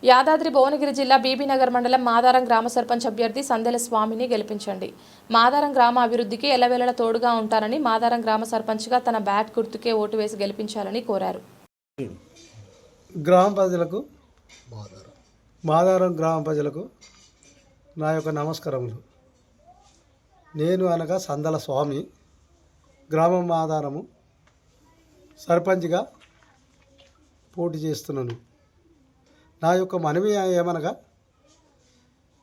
యాదాద్రి భువనగిరి జిల్లా బీబీనగర్ మండలం మాదారం గ్రామ సర్పంచ్ అభ్యర్థి సందెల స్వామిని గెలిపించండి. మాదారం గ్రామ అభివృద్ధికి ఎల్లవేళలా తోడుగా ఉంటానని మాదారం గ్రామ సర్పంచ్గా తన బ్యాట్ గుర్తుకే ఓటు వేసి గెలిపించాలని కోరారు. మాదారం గ్రామ ప్రజలకు నా యొక్క నమస్కారములు. నేను అనగా సందెల స్వామి, గ్రామం మాదారము సర్పంచ్గా పోటీ చేస్తున్నాను. నా యొక్క మనవి ఏమనగా,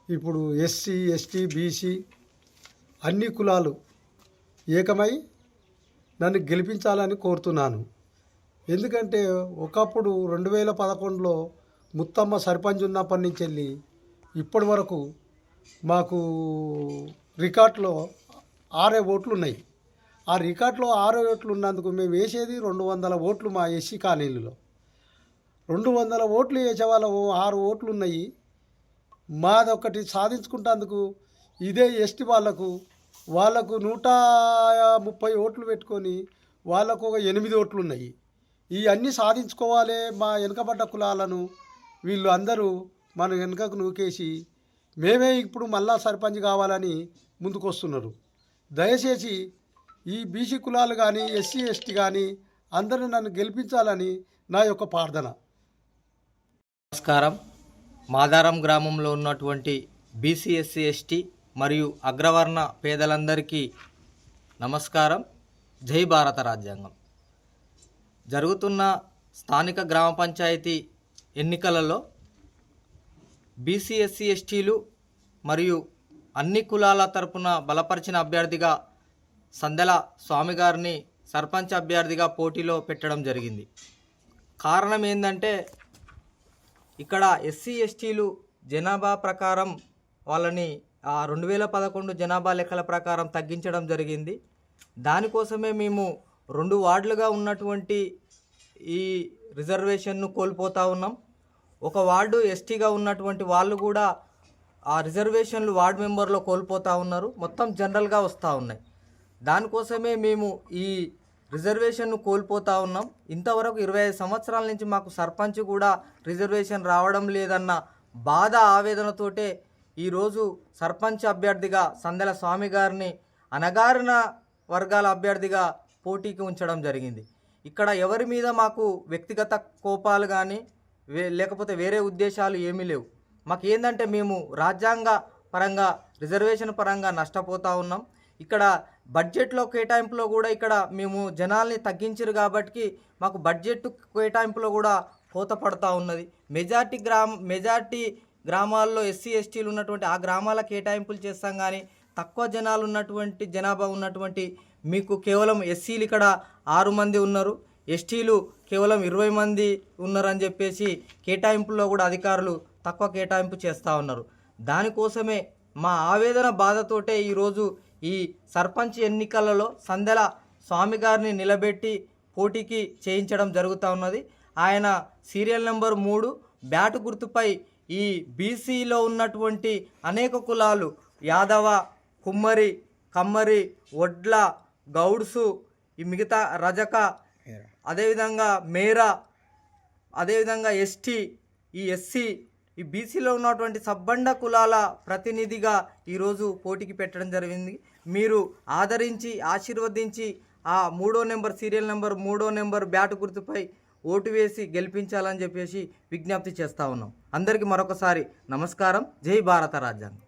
ఇప్పుడు ఎస్సీ, ఎస్టీ, బీసీ అన్ని కులాలు ఏకమై నన్ను గెలిపించాలని కోరుతున్నాను. ఎందుకంటే ఒకప్పుడు 2011లో ముత్తమ్మ సర్పంచ్ ఉన్నప్పటి నుంచి వెళ్ళి ఇప్పటి వరకు మాకు రికార్డులో 6 ఓట్లు ఉన్నాయి. ఆ రికార్డులో 6 ఓట్లు ఉన్నందుకు మేము వేసేది 200 ఓట్లు. మా ఎస్సీ కాలనీలలో 200 ఓట్లు వేసే వాళ్ళము 6 ఓట్లు ఉన్నాయి. మాదొకటి సాధించుకుంటేందుకు ఇదే ఎస్టీ వాళ్ళకు 130 ఓట్లు పెట్టుకొని వాళ్ళకు ఒక 8 ఓట్లు ఉన్నాయి. ఇవన్నీ సాధించుకోవాలి. మా వెనుకబడ్డ కులాలను వీళ్ళు అందరూ మన వెనుకకు నూకేసి మేమే ఇప్పుడు మళ్ళా సర్పంచ్ కావాలని ముందుకు వస్తున్నారు. దయచేసి ఈ బీసీ కులాలు కానీ, ఎస్సీ, ఎస్టీ కానీ అందరూ నన్ను గెలిపించాలని నా యొక్క ప్రార్థన. నమస్కారం. మాదారం గ్రామంలో ఉన్నటువంటి బీసీ, ఎస్సీ, ఎస్టీ మరియు అగ్రవర్ణ పేదలందరికీ నమస్కారం. జై భారత రాజ్యాంగం. జరుగుతున్న స్థానిక గ్రామ పంచాయతీ ఎన్నికలలో బీసీ, ఎస్సీ, ఎస్టీలు మరియు అన్ని కులాల తరపున బలపరిచిన అభ్యర్థిగా సందెల స్వామి గారిని సర్పంచ్ అభ్యర్థిగా పోటీలో పెట్టడం జరిగింది. కారణం ఏంటంటే, ఇక్కడ ఎస్సీ, ఎస్టీలు జనాభా ప్రకారం వాళ్ళని 2011 జనాభా లెక్కల ప్రకారం తగ్గించడం జరిగింది. దానికోసమే మేము 2 వార్డులుగా ఉన్నటువంటి ఈ రిజర్వేషన్ను కోల్పోతూ ఉన్నాం. ఒక వార్డు ఎస్టీగా ఉన్నటువంటి వాళ్ళు కూడా ఆ రిజర్వేషన్లు వార్డు మెంబర్లో కోల్పోతూ ఉన్నారు. మొత్తం జనరల్గా వస్తూ ఉన్నాయి. దానికోసమే మేము ఈ రిజర్వేషన్ను కోల్పోతూ ఉన్నాం. ఇంతవరకు 25 సంవత్సరాల నుంచి మాకు సర్పంచ్ కూడా రిజర్వేషన్ రావడం లేదన్న బాధ, ఆవేదనతోటే ఈరోజు సర్పంచ్ అభ్యర్థిగా సందెల స్వామి గారిని అణగారిన వర్గాల అభ్యర్థిగా పోటీకి ఉంచడం జరిగింది. ఇక్కడ ఎవరి మీద మాకు వ్యక్తిగత కోపాలు కానీ లేకపోతే వేరే ఉద్దేశాలు ఏమీ లేవు. మాకు ఏంటంటే, మేము రాజ్యాంగ పరంగా రిజర్వేషన్ పరంగా నష్టపోతూ ఉన్నాం. ఇక్కడ బడ్జెట్లో కేటాయింపులో కూడా ఇక్కడ మేము జనాల్ని తగ్గించారు కాబట్టి మాకు బడ్జెట్ కేటాయింపులో కూడా కోత పడుతూ ఉన్నది. మెజార్టీ గ్రామాల్లో ఎస్సీ, ఎస్టీలు ఉన్నటువంటి ఆ గ్రామాల కేటాయింపులు చేస్తాం, కానీ తక్కువ జనాభా ఉన్నటువంటి మీకు కేవలం ఎస్సీలు ఇక్కడ 6 మంది ఉన్నారు, ఎస్టీలు కేవలం 20 మంది ఉన్నారని చెప్పేసి కేటాయింపుల్లో కూడా అధికారులు తక్కువ కేటాయింపు చేస్తూ ఉన్నారు. దానికోసమే మా ఆవేదన బాధతోటే ఈరోజు ఈ సర్పంచ్ ఎన్నికలలో సందెల స్వామి గారిని నిలబెట్టి పోటీకి చేయించడం జరుగుతూ ఉన్నది. ఆయన సీరియల్ నెంబర్ 3 బ్యాటు గుర్తుపై ఈ బీసీలో ఉన్నటువంటి అనేక కులాలు యాదవ, కుమ్మరి, కమ్మరి, వడ్ల, గౌడ్సు, ఈ మిగతా రజక, అదేవిధంగా మేరా, అదేవిధంగా ఎస్టీ, ఈ ఎస్సీ, ఈ బీసీలో ఉన్నటువంటి సబ్బండ కులాల ప్రతినిధిగా ఈరోజు పోటీకి పెట్టడం జరిగింది. మీరు ఆదరించి ఆశీర్వదించి ఆ 3వ నెంబర్ సీరియల్ నెంబర్ 3వ నెంబర్ బ్యాటు గుర్తుపై ఓటు వేసి గెలిపించాలని చెప్పేసి విజ్ఞప్తి చేస్తూ ఉన్నాం. అందరికీ మరొకసారి నమస్కారం. జై భారత రాజ్యాంగం.